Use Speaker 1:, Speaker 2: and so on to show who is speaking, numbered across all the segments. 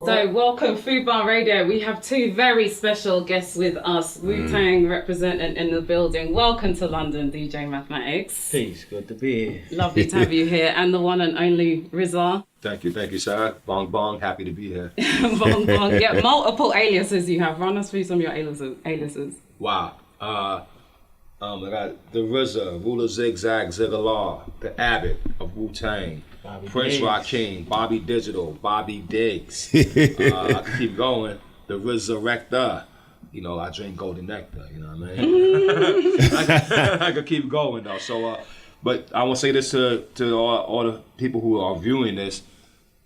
Speaker 1: So welcome FUBAR Radio. We have two very special guests with us. Wu-Tang representing in the building. Welcome to London, DJ Mathematics.
Speaker 2: Peace, good to be here.
Speaker 1: Lovely to have you here. And the one and only RZA.
Speaker 3: Thank you, Sarah. Bong bong, happy to be here.
Speaker 1: Bong bong. Yeah, multiple aliases you have. Run us through some of your aliases.
Speaker 3: Wow. I got the RZA, Ruler Zigzag, Ziggalar, the Abbott of Wu-Tang, Prince Rakim, Bobby Digital, Bobby Diggs. I can keep going. The Resurrector. You know, I drink golden nectar, you know what I mean? I could keep going though. So, but I want to say this to all the people who are viewing this.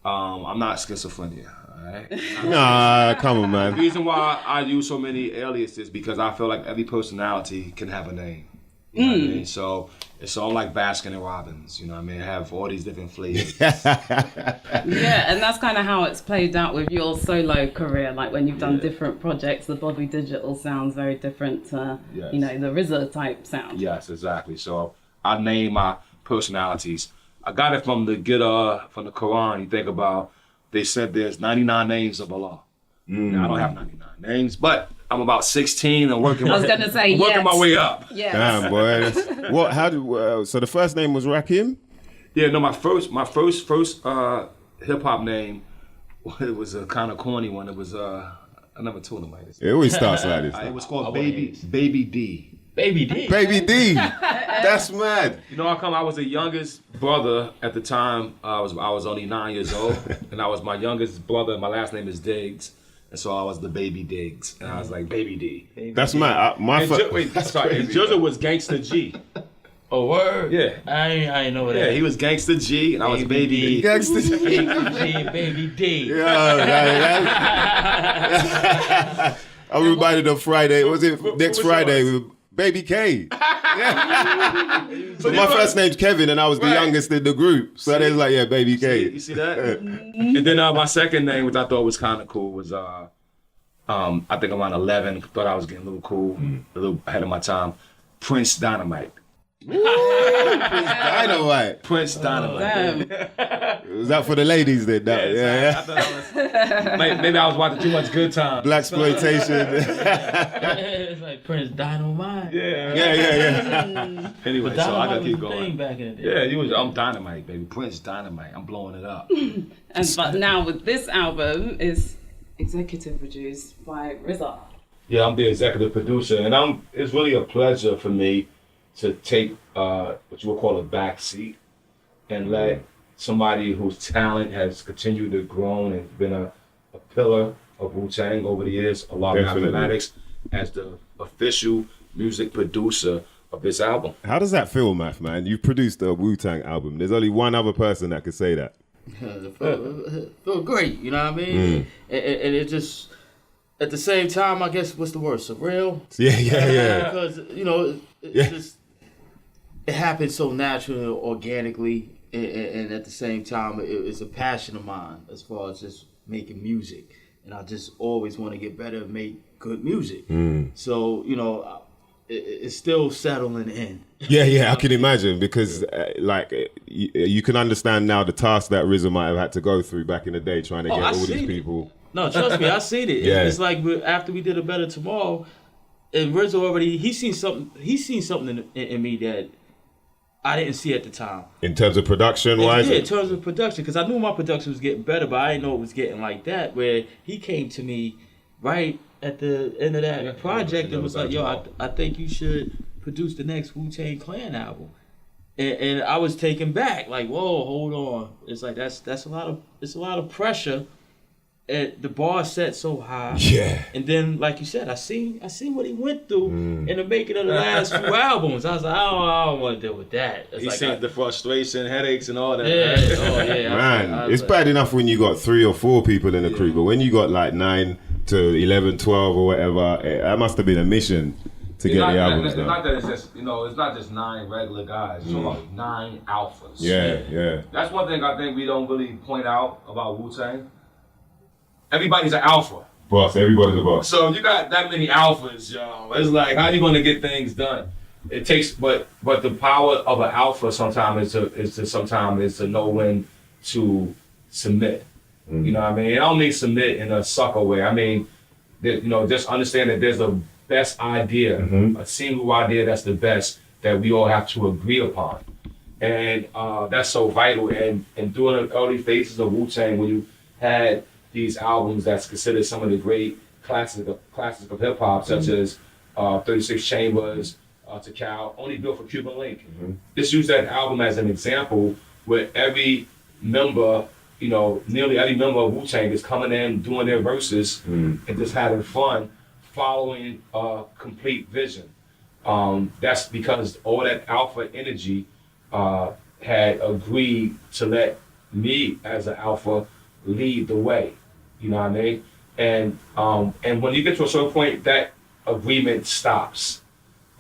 Speaker 3: I'm not schizophrenia. Right?
Speaker 4: Nah, come on, man.
Speaker 3: The reason why I use so many aliases because I feel like every personality can have a name. You know what I mean? So it's all like Baskin and Robbins. You know what I mean? I have all these different flavors.
Speaker 1: Yeah, and that's kind of how it's played out with your solo career. Like when you've done different projects, the Bobby Digital sounds very different to, you know, the RZA type sound.
Speaker 3: Yes, exactly. So I name my personalities. I got it from the Quran. You think about, they said there's 99 names of Allah. Now, I don't have 99 names, but I'm about 16 and working my way up.
Speaker 1: Yes.
Speaker 4: Damn, boy. What? How did? So the first name was Rakim?
Speaker 3: Yeah, no, my first hip hop name, it was a kind of corny one. It was I never told him like this.
Speaker 4: It always starts like this.
Speaker 3: It was called Baby D.
Speaker 2: Baby D.
Speaker 4: Baby D. That's mad.
Speaker 3: You know how come I was the youngest brother at the time? I was only 9 years old, and I was my youngest brother. My last name is Diggs, and so I was the Baby Diggs, and I was like Baby D.
Speaker 4: That's mad.
Speaker 3: And Joseph was Gangsta G.
Speaker 2: Oh, word?
Speaker 3: Yeah.
Speaker 2: I ain't know that.
Speaker 3: Yeah, he was Gangsta G, and I was Baby D.
Speaker 4: Gangsta G.
Speaker 2: Baby D.
Speaker 4: I'm reminded of Friday. Was it next Friday with Baby K? Yeah. So my first name's Kevin, and I was the youngest in the group. So they was like, yeah, Baby K.
Speaker 3: You see that? And then my second name, which I thought was kind of cool, was I think around 11. Thought I was getting a little cool, a little ahead of my time. Prince Dynamite.
Speaker 4: Prince Dynamite.
Speaker 3: Prince Dynamite.
Speaker 4: Was that for the ladies then?
Speaker 3: I thought maybe I was watching too much Good Time.
Speaker 4: Blaxploitation.
Speaker 2: It's like Prince Dynamite.
Speaker 4: Yeah.
Speaker 3: Anyway, so I gotta keep going.
Speaker 2: Back in the day.
Speaker 3: Yeah, I'm Dynamite, baby. Prince Dynamite. I'm blowing it up.
Speaker 1: But now with this album is executive produced by RZA.
Speaker 3: Yeah, I'm the executive producer, and it's really a pleasure for me to take what you would call a back seat and let somebody whose talent has continued to grow and been a pillar of Wu-Tang over the years, RZA Mathematics, as the official music producer of this album.
Speaker 4: How does that feel, Math, man? You've produced a Wu-Tang album. There's only one other person that could say that.
Speaker 2: Feel great, you know what I mean? And it just, at the same time, I guess, what's the word? Surreal?
Speaker 4: Yeah.
Speaker 2: Because, you know, it's just, it happened so naturally, organically, and at the same time, it's a passion of mine as far as just making music. And I just always want to get better and make good music. So, you know, it's still settling in.
Speaker 4: Yeah, I can imagine because, you can understand now the task that RZA might have had to go through back in the day trying to get all these people.
Speaker 2: No, trust me, I seen it.
Speaker 4: Yeah.
Speaker 2: It's like after we did A Better Tomorrow, and RZA already, he seen something in me that I didn't see at the time.
Speaker 4: In terms of production wise?
Speaker 2: Yeah, in terms of production, because I knew my production was getting better, but I didn't know it was getting like that, where he came to me right at the end of that project and was like, yo, I think you should produce the next Wu-Tang Clan album. And I was taken back, like, whoa, hold on. It's like it's a lot of pressure. The bar set so high.
Speaker 4: Yeah.
Speaker 2: And then, like you said, I seen what he went through in the making of the last few albums. I was like, I don't want to deal with that.
Speaker 3: He seen the frustration, headaches, and all that.
Speaker 2: Yeah.
Speaker 4: Man, it's bad enough when you got 3 or 4 people in the crew, but when you got like 9 to 11, 12 or whatever, that must have been a mission to get the albums done.
Speaker 3: It's not that it's just, it's not just 9 regular guys. It's about 9 alphas.
Speaker 4: Yeah.
Speaker 3: That's one thing I think we don't really point out about Wu-Tang. Everybody's an alpha.
Speaker 4: Boss, everybody's a boss.
Speaker 3: So if you got that many alphas, it's like, how you gonna get things done? It takes, but the power of an alpha sometimes is to know when to submit You know what I mean? I don't mean submit in a sucker way. I mean, that, you know, just understand that there's a best idea, a single idea that's the best that we all have to agree upon. And that's so vital. And during the early phases of Wu-Tang, when you had these albums that's considered some of the great classics of hip hop, such as 36 Chambers, to Cal, only built for Cuban Link. Just use that album as an example where every member, you know, nearly every member of Wu-Tang is coming in, doing their verses, and just having fun, following a complete vision. That's because all that alpha energy had agreed to let me as an alpha lead the way. You know what I mean? And when you get to a certain point, that agreement stops,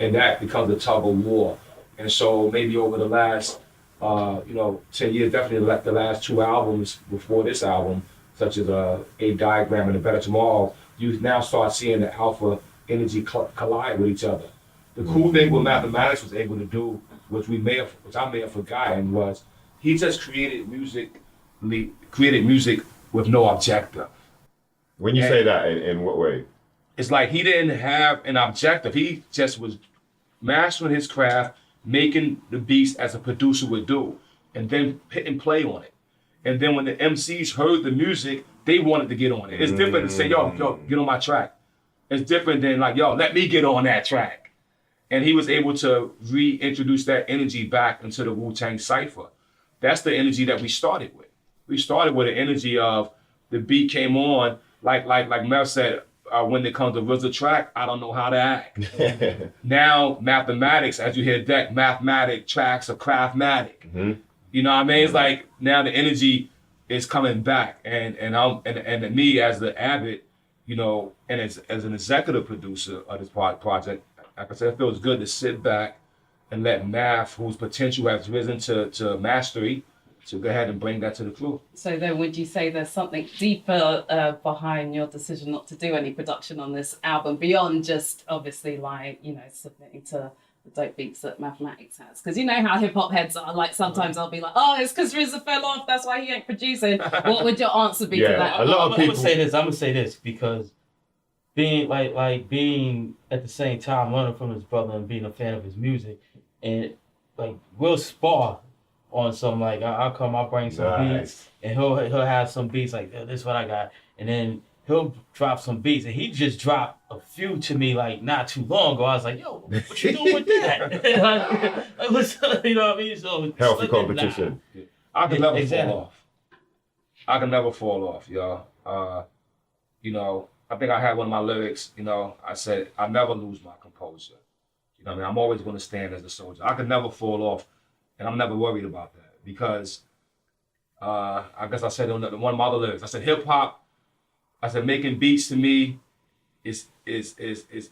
Speaker 3: and that becomes a tug of war. And so maybe over the last 10 years, definitely the last 2 albums before this album, such as A Diagram and A Better Tomorrow, you now start seeing the alpha energy collide with each other. The cool thing what Mathematics was able to do, which I may have forgotten, was he just created music with no objective.
Speaker 4: When you say that, in what way?
Speaker 3: It's like he didn't have an objective. He just was mastering his craft, making the beats as a producer would do, and then hit and play on it. And then when the MCs heard the music, they wanted to get on it. It's different to say, yo, get on my track. It's different than like, yo, let me get on that track. And he was able to reintroduce that energy back into the Wu-Tang cypher. That's the energy that we started with. We started with an energy of the beat came on, like Mel said, when it comes to RZA track, I don't know how to act. Now, Mathematics, as you hear deck, mathematic tracks are craftmatic. You know what I mean? It's like now the energy is coming back, and me as the Abbott, you know, and as an executive producer of this project, like I said, it feels good to sit back and let Math, whose potential has risen to mastery, to go ahead and bring that to the crew. So
Speaker 1: then would you say there's something deeper behind your decision not to do any production on this album beyond just obviously like, you know, submitting to the dope beats that Mathematics has? Because you know how hip hop heads are, like sometimes I'll be like, oh, it's because RZA fell off, that's why he ain't producing. What would your answer be to that?
Speaker 2: A lot of people... I'm gonna say this because being being at the same time learning from his brother and being a fan of his music, and like we'll spar on some, like I'll bring some beats, and he'll have some beats like, this is what I got, and then he'll drop some beats, and he just dropped a few to me like not too long ago. I was like, yo, what you doing with that? like, what's, you know what I mean? So
Speaker 4: healthy competition.
Speaker 3: I can never fall off. I can never fall off, y'all. You know, I think I had one of my lyrics, you know, I said, I never lose my composure. You know what I mean? I'm always going to stand as a soldier. I can never fall off, and I'm never worried about that because I guess I said on one of my other lyrics, I said hip hop, I said making beats to me is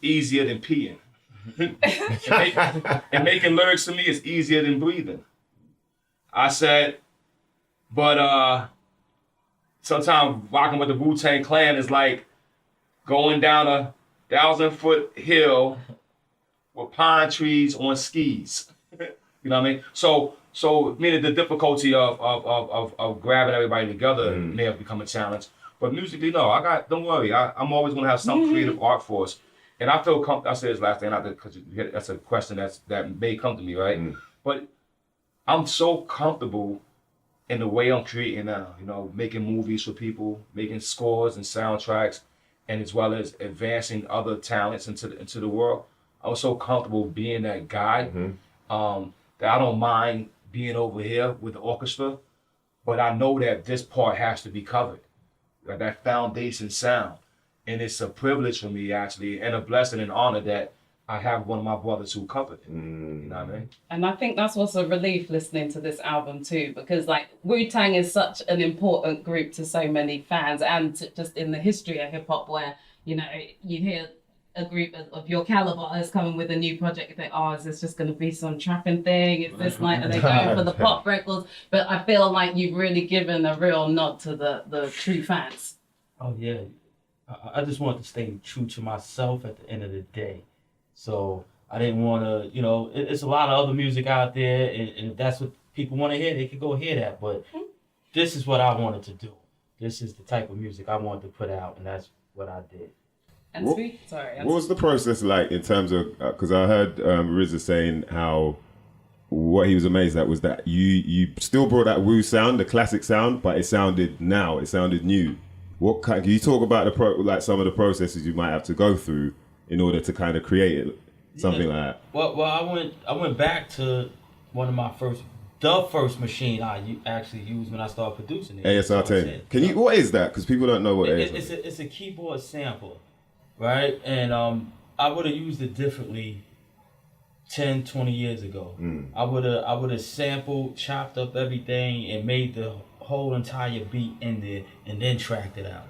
Speaker 3: easier than peeing. and making lyrics to me is easier than breathing. I said, but sometimes rocking with the Wu-Tang Clan is like going down a 1,000-foot hill with pine trees on skis. You know what I mean? So meaning the difficulty of grabbing everybody together may have become a challenge. But musically, no, don't worry. I'm always gonna have some creative art force. And I feel comfortable, I said this last thing, not because that's a question that may come to me, right? But I'm so comfortable in the way I'm creating now, you know, making movies for people, making scores and soundtracks, and as well as advancing other talents into the world. I was so comfortable being that guy that I don't mind being over here with the orchestra, but I know that this part has to be covered, like that foundation sound. And it's a privilege for me, actually, and a blessing and honor that I have one of my brothers who covered it. You know what I mean?
Speaker 1: And I think that's what's a relief listening to this album too, because like Wu-Tang is such an important group to so many fans, and just in the history of hip hop, where, you know, you hear a group of your caliber is coming with a new project, you think, oh, is this just going to be some trapping thing? Is this like, are they going for the pop records? But I feel like you've really given a real nod to the true fans.
Speaker 2: Oh yeah, I just wanted to stay true to myself at the end of the day. So I didn't want to, you know, it's a lot of other music out there, and if that's what people want to hear, they could go hear that. But this is what I wanted to do. this is the type of music I wanted to put out, and that's what I did.
Speaker 1: And
Speaker 4: What-
Speaker 1: sorry.
Speaker 4: What was the process like in terms of, because I heard RZA saying how what he was amazed at was that you still brought that Wu sound, the classic sound, but it sounded new. What kind? Can you talk about some of the processes you might have to go through in order to kind of create something like that?
Speaker 2: Well, I went back to one of my the first machine I actually used when I started producing it.
Speaker 4: ASR 10. Can you? What is that? Because people don't know what ASR.
Speaker 2: It's a keyboard sampler, right? And I would have used it differently 10, 20 years ago. I would have sampled, chopped up everything, and made the whole entire beat in there, and then tracked it out.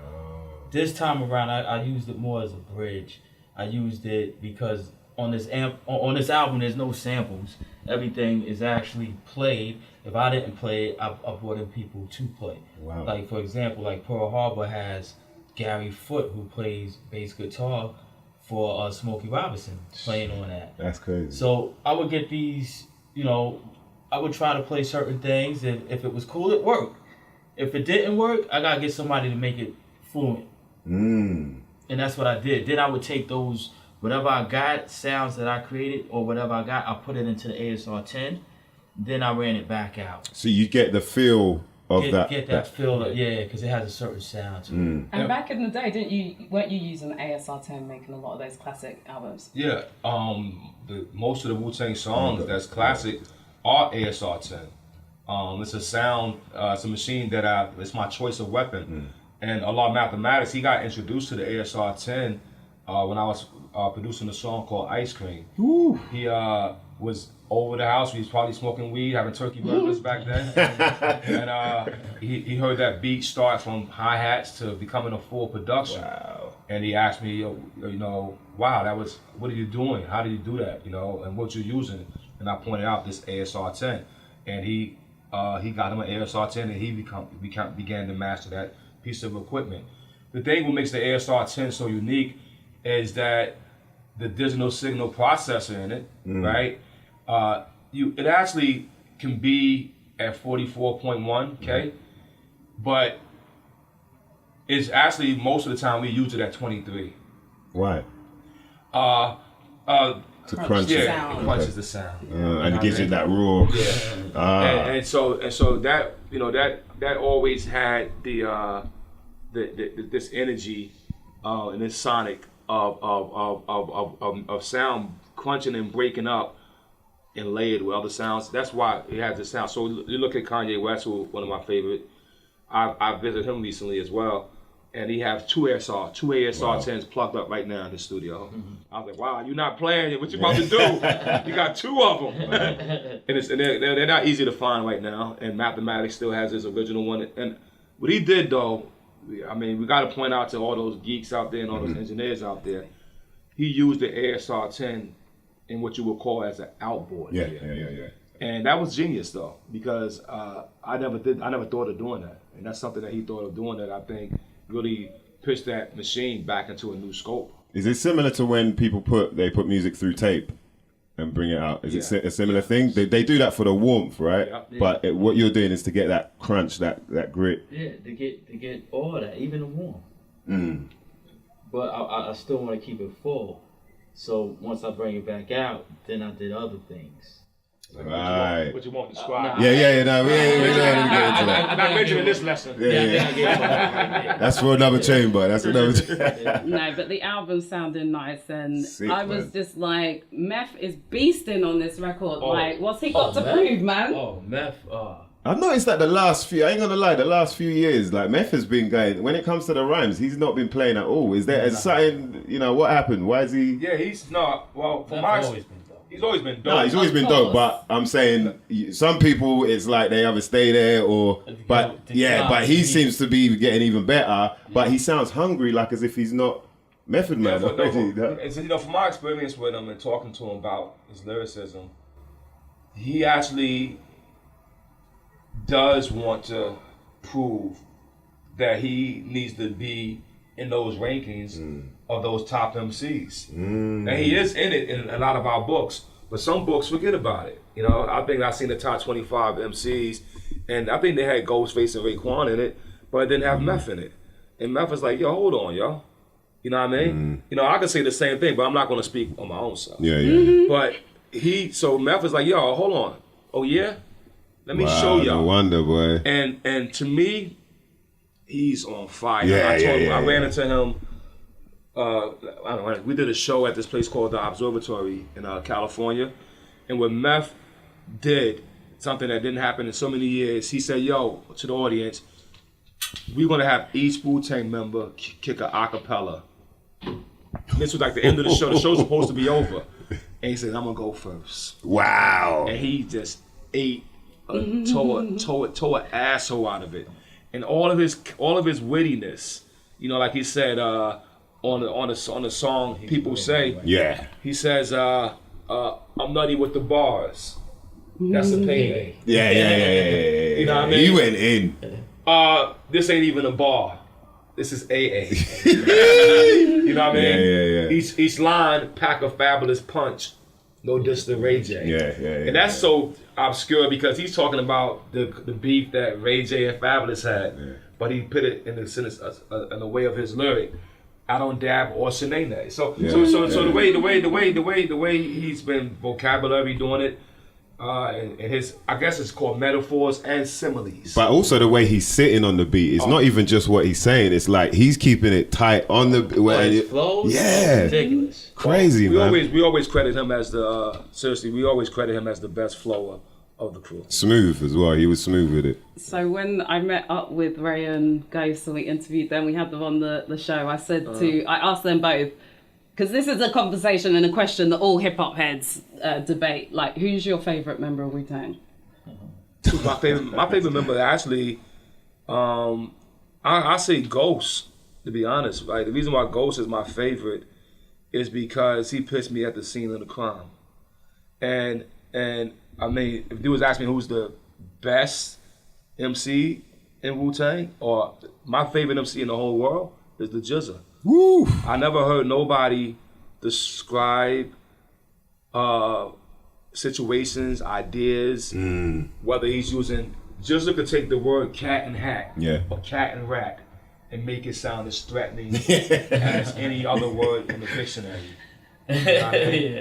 Speaker 2: This time around, I used it more as a bridge. I used it because on this album, there's no samples. Everything is actually played. If I didn't play it, I brought in people to play.
Speaker 4: Wow.
Speaker 2: Like, for example, like Pearl Harbor has Gary Foote, who plays bass guitar for Smokey Robinson, playing on that.
Speaker 4: That's crazy.
Speaker 2: So I would get these, I would try to play certain things, and if it was cool, it worked. If it didn't work, I gotta get somebody to make it fluent. And that's what I did. Then I would take those, whatever I got, sounds that I created, or whatever I got, I put it into the ASR 10. Then I ran it back out.
Speaker 4: So you get the feel of that.
Speaker 2: Get that feel, because it has a certain sound to it.
Speaker 1: And back in the day, weren't you using ASR 10 making a lot of those classic albums?
Speaker 3: Yeah, most of the Wu-Tang songs that's classic are ASR 10. It's a sound, it's a machine that it's my choice of weapon. And RZA Mathematics, he got introduced to the ASR 10 when I was producing a song called Ice Cream. Ooh. He was over the house. He was probably smoking weed, having turkey burgers back then. And he heard that beat start from hi-hats to becoming a full production.
Speaker 4: Wow.
Speaker 3: And he asked me, wow, what are you doing? How did you do that? And what you using? And I pointed out this ASR 10. And he got him an ASR 10, and he began to master that piece of equipment. The thing what makes the ASR 10 so unique is that the digital signal processor in it, right? It actually can be at 44.1 K, but it's actually most of the time we use it at 23.
Speaker 4: Why? To crunch
Speaker 3: yeah,
Speaker 4: it.
Speaker 1: sound.
Speaker 3: it crunches the sound.
Speaker 4: And it gives you that raw.
Speaker 3: Yeah. And so that that always had this energy and this sonic of sound crunching and breaking up and layered with other sounds. That's why it has this sound. So you look at Kanye West, who one of my favorite. I visited him recently as well, and he has two ASR 10s plugged up right now in the studio. I was like, wow, you're not playing. What you about to do? You got two of them. And they're not easy to find right now. And Mathematics still has his original one. And what he did though, I mean, we got to point out to all those geeks out there and all those engineers out there, he used the ASR 10 in what you would call as an outboard.
Speaker 4: Yeah.
Speaker 3: And that was genius though, because I never thought of doing that. And that's something that he thought of doing that I think really pushed that machine back into a new scope.
Speaker 4: Is it similar to when people put music through tape and bring it out? Is it a similar thing? They do that for the warmth, right?
Speaker 3: Yeah.
Speaker 4: But what you're doing is to get that crunch, that grit.
Speaker 2: Yeah, to get all that, even the warm. But I still want to keep it full. So once I bring it back out, then I did other things.
Speaker 4: Right.
Speaker 3: What you want to describe?
Speaker 4: No, we ain't get into that.
Speaker 3: I'm not mentioning this lesson.
Speaker 4: Yeah. That's for another chamber. That's another.
Speaker 1: No, but the album sounded nice, and
Speaker 4: Sick,
Speaker 1: I was
Speaker 4: man.
Speaker 1: just like, Meth is beasting on this record.
Speaker 2: Oh.
Speaker 1: Like, what's he got to
Speaker 2: Meth?
Speaker 1: prove, man?
Speaker 2: Oh, Meth.
Speaker 4: I've noticed that I ain't gonna lie, the last few years, like Meth has been going, when it comes to the rhymes, he's not been playing at all. Is there something, what happened? Why is he?
Speaker 3: Yeah, he's not. Well, for
Speaker 2: Meth
Speaker 3: my
Speaker 2: always been dope.
Speaker 3: he's always been dope.
Speaker 4: No, he's always been dope, but I'm saying some people, it's like they either stay there but he seems to be getting even better, but he sounds hungry, like as if he's not Method Man.
Speaker 3: And so, from my experience with him and talking to him about his lyricism, he actually does want to prove that he needs to be in those rankings of those top MCs. And he is in it in a lot of our books, but some books forget about it. I think I've seen the top 25 MCs, and I think they had Ghostface and Raekwon in it, but it didn't have meth in it. And meth was like, yo, hold on, yo. You know what I mean? You know, I could say the same thing, but I'm not gonna speak on my own self.
Speaker 4: Yeah.
Speaker 3: But so meth was like, yo, hold on. Oh yeah? Let me show y'all.
Speaker 4: No wonder, boy.
Speaker 3: And to me, he's on fire.
Speaker 4: Yeah,
Speaker 3: I ran into him. I don't know. We did a show at this place called the Observatory in California, and what Meth did, something that didn't happen in so many years. He said, "Yo," to the audience, "We're gonna have each Wu-Tang member kick a acapella." This was like the end of the show. The show's supposed to be over, and he said, "I'm gonna go first."
Speaker 4: Wow.
Speaker 3: And he just ate, tore an asshole out of it, and all of his wittiness. You know, like he said on the song, people say.
Speaker 4: Yeah.
Speaker 3: He says, "I'm nutty with the bars." That's the payday.
Speaker 4: Yeah.
Speaker 3: You know what I mean?
Speaker 4: He went in.
Speaker 3: This ain't even a bar. This is AA. You know what I mean?
Speaker 4: Yeah.
Speaker 3: Each line pack a fabulous punch. No diss to Ray J.
Speaker 4: Yeah.
Speaker 3: And that's so obscure because he's talking about the beef that Ray J and Fabulous had, but he put it in the sentence in the way of his lyric. I don't dab or shenane. So the way he's been vocabulary doing it, and his, I guess it's called metaphors and similes.
Speaker 4: But also the way he's sitting on the beat, it's not even just what he's saying. It's like he's keeping it tight on the
Speaker 2: His flows, ridiculous.
Speaker 4: Crazy, man.
Speaker 3: We always credit him as the we always credit him as the best flower of the crew.
Speaker 4: Smooth as well. He was smooth with it.
Speaker 1: So when I met up with Ray and Ghost and we interviewed them, we had them on the show. I asked them both, because this is a conversation and a question that all hip hop heads debate. Like, who's your favorite member of Wu-Tang?
Speaker 3: My favorite member actually, I say Ghost, to be honest. Right, the reason why Ghost is my favorite is because he puts me at the scene of the crime, and I mean, if you was asking me who's the best MC in Wu-Tang, or my favorite MC in the whole world is the RZA.
Speaker 4: Woo!
Speaker 3: I never heard nobody describe situations, ideas, whether he's using, RZA could take the word cat and hat or cat and rat and make it sound as threatening as any other word in the dictionary. You know what I mean?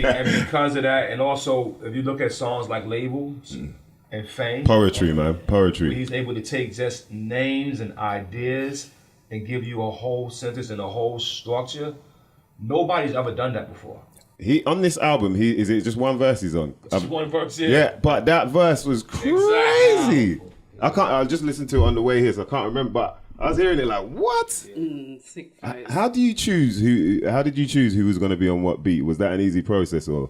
Speaker 3: And because of that, and also if you look at songs like Labels and Fame,
Speaker 4: Poetry, man, poetry.
Speaker 3: He's able to take just names and ideas and give you a whole sentence and a whole structure. Nobody's ever done that before.
Speaker 4: He on this album, is it just one verse he's on?
Speaker 3: Just one verse,
Speaker 4: yeah, but that verse was crazy.
Speaker 3: Exactly.
Speaker 4: I just listened to it on the way here, so I can't remember, but I was hearing it like, what?
Speaker 1: Sick face.
Speaker 4: How do you choose how did you choose who was going to be on what beat? Was that an easy process or?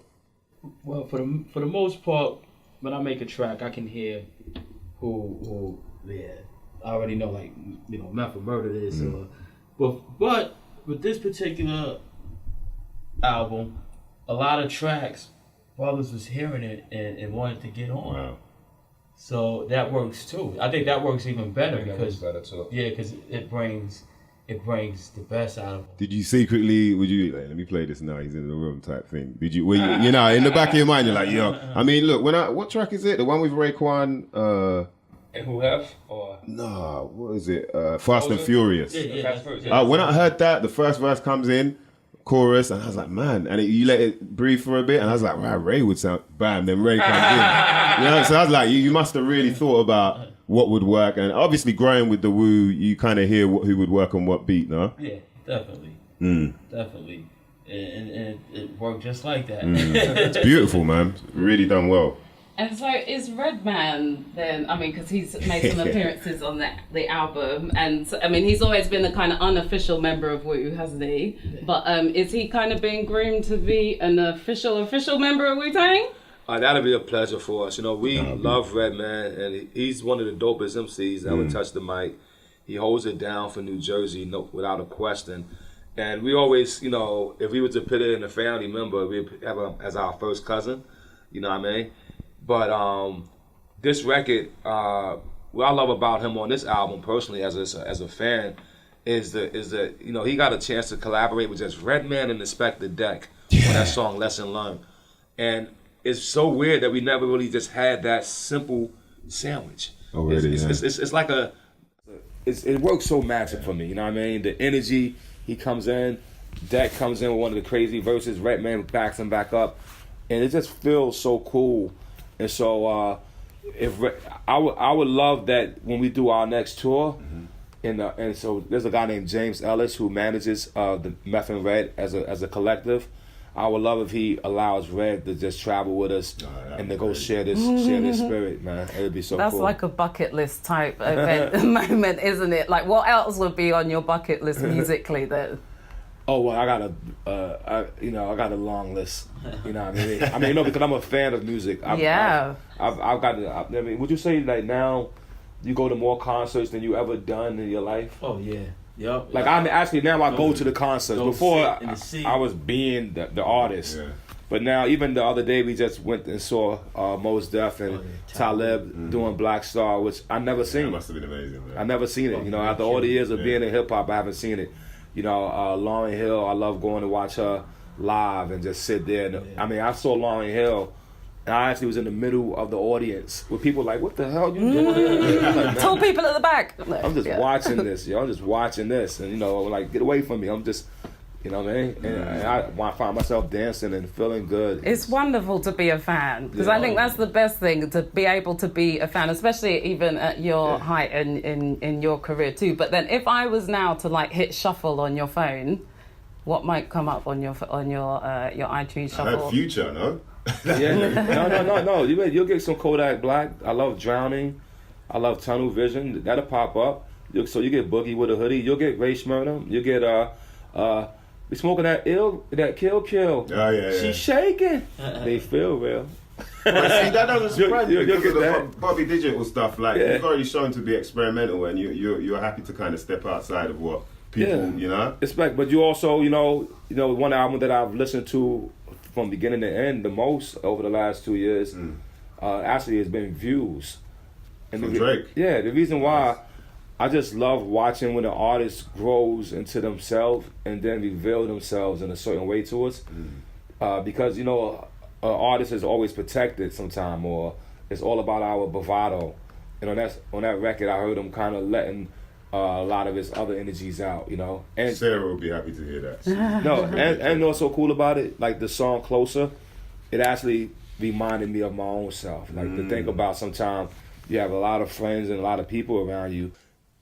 Speaker 2: Well, for the most part, when I make a track, I can hear who I already know, like, you know, Meth or Murder this, but with this particular album, a lot of tracks, brothers was hearing it and wanted to get on.
Speaker 4: Wow.
Speaker 2: So that works too. I think that works even better because because it brings the best out of them.
Speaker 4: Did you secretly? Would you? Like, let me play this now. He's in the room type thing. Did you? Were you know, in the back of your mind, you're like, yo. I mean, look. What track is it? The one with Raekwon?
Speaker 3: And who have? Or
Speaker 4: No, what is it? Fast and Furious.
Speaker 2: Yeah.
Speaker 4: When I heard that, the first verse comes in, chorus, and I was like, man. And you let it breathe for a bit, and I was like, wow, Ray would sound. Bam, then Ray comes in. You know, so I was like, you must have really thought about what would work, and obviously growing with the Wu, you kind of hear who would work on what beat, no?
Speaker 2: Yeah, definitely. Definitely. And it worked just like that.
Speaker 4: It's beautiful, man. Really done well.
Speaker 1: And so is Redman then, I mean, because he's made some appearances on the album, and I mean, he's always been a kind of unofficial member of Wu, hasn't he? But is he kind of being groomed to be an official member of Wu-Tang?
Speaker 3: That'll be a pleasure for us. You know, we love Redman, and he's one of the dopest MCs that ever touched the mic. He holds it down for New Jersey, without a question. And we always, you know, if we were to put it in a family member, we'd have him as our first cousin. You know what I mean? But this record, what I love about him on this album, personally, as a fan, is that you know, he got a chance to collaborate with just Redman and Inspector Deck on that song "Lesson Learned," and it's so weird that we never really just had that simple sandwich.
Speaker 4: Already,
Speaker 3: it's like it works so magic for me. You know what I mean? The energy, he comes in, Deck comes in with one of the crazy verses, Redman backs him back up, and it just feels so cool. And so I would love that when we do our next tour. And so there's a guy named James Ellis who manages the Meth and Red as a collective. I would love if he allows Red to just travel with us and to go share this spirit, man. It'd be so cool.
Speaker 1: That's like a bucket list type event moment, isn't it? Like, what else would be on your bucket list musically then?
Speaker 3: Oh well, I got a long list. You know what I mean? I mean, because I'm a fan of music. I've got. I mean, would you say like now you go to more concerts than you ever done in your life?
Speaker 2: Oh yeah. Yep.
Speaker 3: Like I'm actually now I go to the concerts. Before I was being the artist, but now even the other day we just went and saw Mos Def and Talib doing Black Star, which I never seen.
Speaker 4: That must have been amazing. Man.
Speaker 3: I never seen it. You know, after all the years of being in hip hop, I haven't seen it. You know, Lauryn Hill, I love going to watch her live and just sit there. And, I mean, I saw Lauryn Hill. And I actually was in the middle of the audience with people like, what the hell you doing? Like,
Speaker 1: Tall people at the back.
Speaker 3: I'm just watching this, yo. I'm just watching this. And, you know, like, get away from me. I'm just, you know what I mean? And I find myself dancing and feeling good.
Speaker 1: It's wonderful to be a fan. Because I think that's the best thing, to be able to be a fan, especially even at your height in your career too. But then if I was now to, like, hit shuffle on your phone, what might come up on your iTunes shuffle?
Speaker 4: I heard Future, no?
Speaker 3: No. You'll get some Kodak Black. I love Drowning. I love Tunnel Vision. That'll pop up. So you get Boogie with a Hoodie. You'll get Ray Schmurner. You get we smoking that Kill.
Speaker 4: Oh yeah.
Speaker 3: She's shaking. They feel real.
Speaker 4: But see, that doesn't surprise me
Speaker 3: you'll
Speaker 4: because
Speaker 3: get
Speaker 4: of the Bobby Digital stuff. Like you've already shown to be experimental, and you're happy to kind of step outside of what people, you know.
Speaker 3: But you also, you know, one album that I've listened to from beginning to end the most over the last 2 years, actually has been Views. And
Speaker 4: From Drake.
Speaker 3: Yeah, the reason why I just love watching when an artist grows into themselves and then reveal themselves in a certain way to us. Because, you know, an artist is always protected sometime, or it's all about our bravado. And on that record, I heard him kind of letting a lot of his other energies out, you know. And
Speaker 4: Sarah will be happy to hear that.
Speaker 3: no, and what's so cool about it, like the song Closer, it actually reminded me of my own self. Like to think about sometimes you have a lot of friends and a lot of people around you,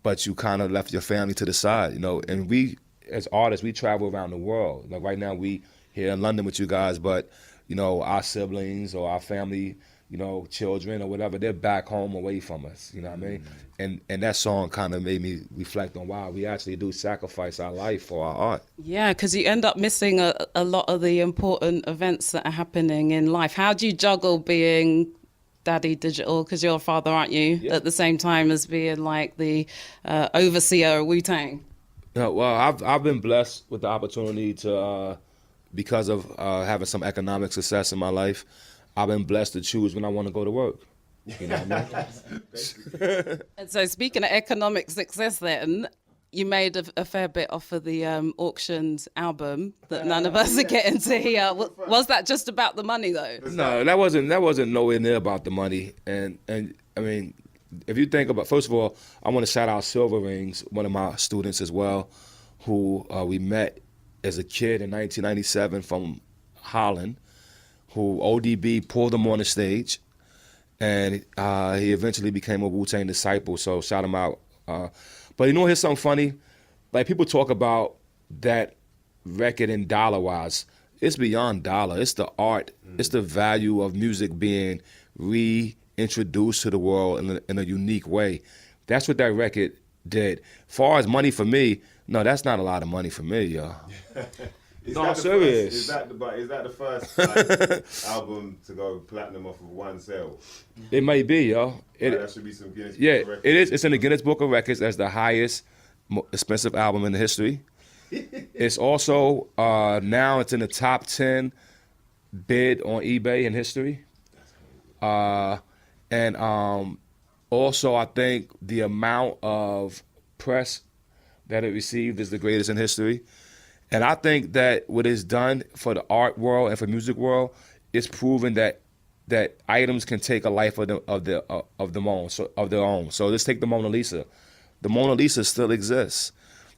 Speaker 3: but you kind of left your family to the side, you know. And we, as artists, we travel around the world. Like right now, we here in London with you guys, but you know, our siblings or our family, you know, children or whatever, they're back home away from us, you know what I mean? And that song kind of made me reflect on why we actually do sacrifice our life for our art.
Speaker 1: Yeah, because you end up missing a lot of the important events that are happening in life. How do you juggle being Daddy Digital, because you're a father, aren't you, at the same time as being like the overseer of Wu-Tang?
Speaker 3: Yeah, well, I've been blessed with the opportunity to, because of having some economic success in my life, I've been blessed to choose when I want to go to work. You know what I mean?
Speaker 1: And so speaking of economic success then, you made a fair bit off of the auctioned album that none of us are getting to hear. Was that just about the money though?
Speaker 3: No, that wasn't nowhere near about the money. And I mean, if you think about, first of all, I want to shout out Silver Rings, one of my students as well, who we met as a kid in 1997 from Holland, who ODB pulled him on the stage, and he eventually became a Wu-Tang disciple, so shout him out. But you know, here's something funny. Like, people talk about that record in dollar-wise. It's beyond dollar. It's the art. It's the value of music being reintroduced to the world in a unique way. That's what that record did. Far as money for me, no, that's not a lot of money for me, yo. No, serious.
Speaker 4: Is that the first like, album to go platinum off of one sale?
Speaker 3: It may be, yo.
Speaker 4: That should be some Guinness Book of Records.
Speaker 3: It is. It's in the Guinness Book of Records as the highest, expensive album in the history. It's also now it's in the top 10 bid on eBay in history. And also, I think the amount of press that it received is the greatest in history. And I think that what it's done for the art world and for music world, it's proven that that items can take a life of their own. So let's take the Mona Lisa. The Mona Lisa still exists.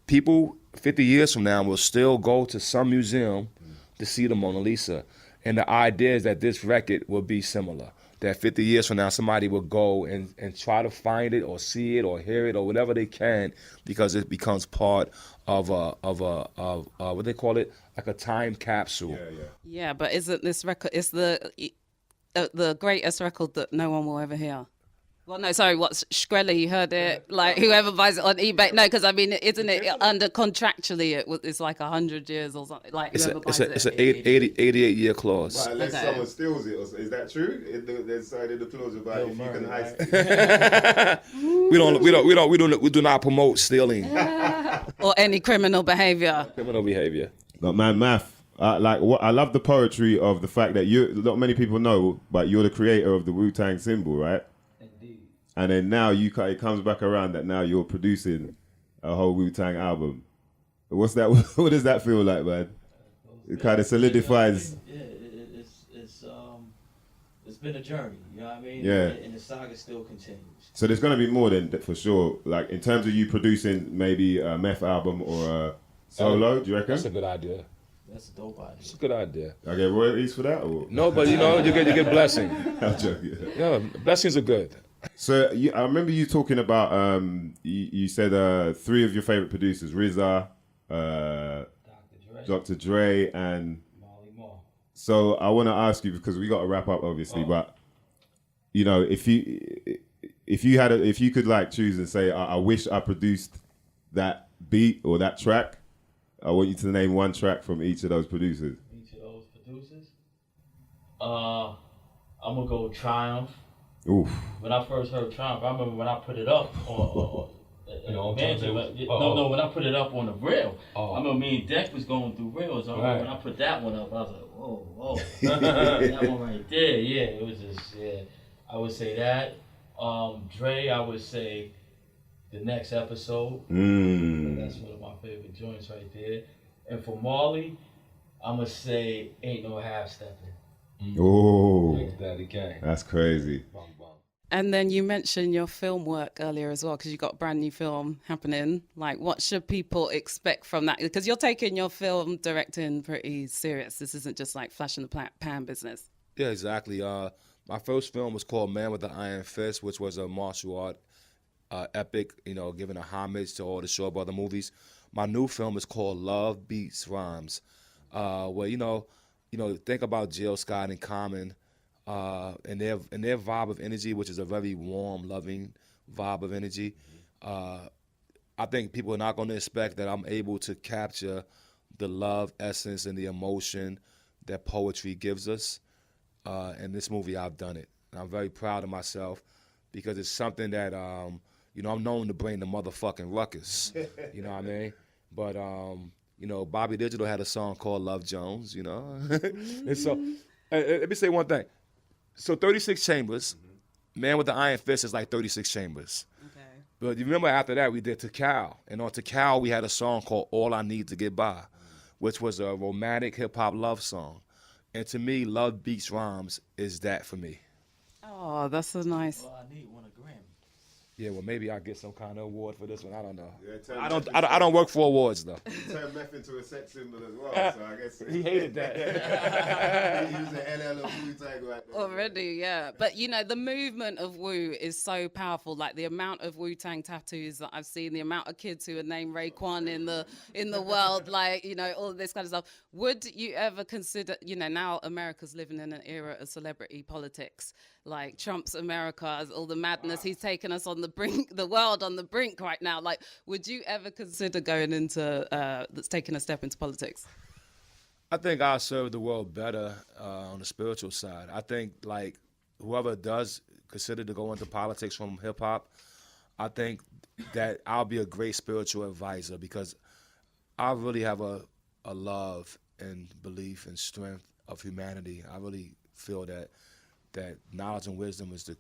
Speaker 3: People 50 years from now will still go to some museum to see the Mona Lisa. And the idea is that this record will be similar. That 50 years from now, somebody will go and try to find it or see it or hear it or whatever they can, because it becomes part of what they call it, like a time capsule.
Speaker 1: Yeah, but isn't this record, it's the greatest record that no one will ever hear? Well, no, sorry, what's C.R.E.A.M, you heard it, like whoever buys it on eBay. No, because I mean, isn't it under contractually, it's like 100 years or something, like whoever buys it.
Speaker 3: It's an 88-year clause.
Speaker 4: Well, unless someone steals it, is that true? They decided the clause about if you can heist it.
Speaker 3: We do not promote stealing.
Speaker 1: Or any criminal behavior.
Speaker 3: Criminal behavior.
Speaker 4: But man, Math, I love the poetry of the fact that not many people know, but you're the creator of the Wu-Tang symbol, right? And then now it comes back around that now you're producing a whole Wu-Tang album. What's that? What does that feel like, man? It kind of solidifies.
Speaker 2: Yeah, it's been a journey. You know what I mean?
Speaker 4: Yeah.
Speaker 2: And the saga still continues.
Speaker 4: So there's gonna be more than that for sure. Like in terms of you producing maybe a Meth album or a solo, do you reckon?
Speaker 3: That's a good idea.
Speaker 2: That's a dope idea.
Speaker 3: It's a good idea.
Speaker 4: I get royalties for that, or
Speaker 3: No, but you get blessing.
Speaker 4: I'm joking.
Speaker 3: Yeah, blessings are good.
Speaker 4: So I remember you talking about you said 3 of your favorite producers: RZA, Dr. Dre, and
Speaker 2: Molly Moore.
Speaker 4: So I want to ask you, because we got to wrap up, obviously, but you know, if you could like choose and say, I wish I produced that beat or that track, I want you to name one track from each of those producers.
Speaker 2: I'm gonna go Triumph.
Speaker 4: Oof.
Speaker 2: When I first heard Triumph, I remember when I put it up on when I put it up on the rail. I remember me and Deck was going through rails. I remember when I put that one up, I was like, whoa. That one right there, yeah, it was just, yeah. I would say that. Dre, I would say The Next Episode. That's one of my favorite joints right there. And for Marley, I'm gonna say Ain't No Half Stepping.
Speaker 4: Oh,
Speaker 2: Daddy Kane.
Speaker 4: that's crazy.
Speaker 1: And then you mentioned your film work earlier as well, because you got a brand new film happening. Like, what should people expect from that? Because you're taking your film directing pretty serious. This isn't just like flash in the pan business.
Speaker 3: Yeah, exactly. My first film was called Man with the Iron Fist, which was a martial art epic, giving a homage to all the Shaw Brother movies. My new film is called Love Beats Rhymes, where, think about Jill Scott and Common, and their vibe of energy, which is a very warm, loving vibe of energy. I think people are not going to expect that I'm able to capture the love essence and the emotion that poetry gives us. In this movie, I've done it. And I'm very proud of myself, because it's something that, I'm known to bring the motherfucking ruckus. You know what I mean? But, Bobby Digital had a song called Love Jones, And so, let me say one thing. So 36 Chambers, Man with the Iron Fist is like 36 Chambers. Okay. But you remember after that, we did Takal. And on Takal, we had a song called All I Need to Get By, which was a romantic hip-hop love song. And to me, Love Beats Rhymes is that for me.
Speaker 1: Oh, that's so nice.
Speaker 2: Well, I need one a Grammy.
Speaker 3: Yeah, well, maybe I'll get some kind of award for this one. I don't know.
Speaker 4: Yeah,
Speaker 3: I don't work for awards, though.
Speaker 4: You turned Meth into a sex symbol as well, so I guess
Speaker 3: He hated that.
Speaker 4: he was an LL of Wu-Tang right there.
Speaker 1: Already, yeah. But, the movement of Wu is so powerful. Like, the amount of Wu-Tang tattoos that I've seen, the amount of kids who are named Raekwon in the world, like, all of this kind of stuff. Would you ever consider, now America's living in an era of celebrity politics. Like, Trump's America, all the madness, he's taken us on the brink, the world on the brink right now. Like, would you ever consider going into, taking a step into politics?
Speaker 3: I think I'll serve the world better on the spiritual side. I think, like, whoever does consider to go into politics from hip-hop, I think that I'll be a great spiritual advisor, because I really have a love and belief and strength of humanity. I really feel that knowledge and wisdom is the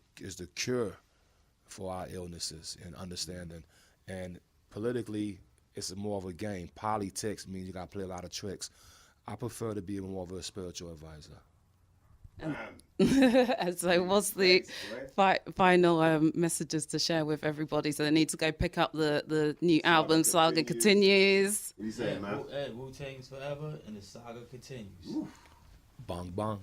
Speaker 3: cure for our illnesses and understanding. And politically, it's more of a game. Politics means you got to play a lot of tricks. I prefer to be more of a spiritual advisor.
Speaker 1: And so what's the final messages to share with everybody? So they need to go pick up the new album, Saga Continues.
Speaker 4: What are you saying, man?
Speaker 2: Wu-Tang's forever and the saga continues.
Speaker 3: Bong bong.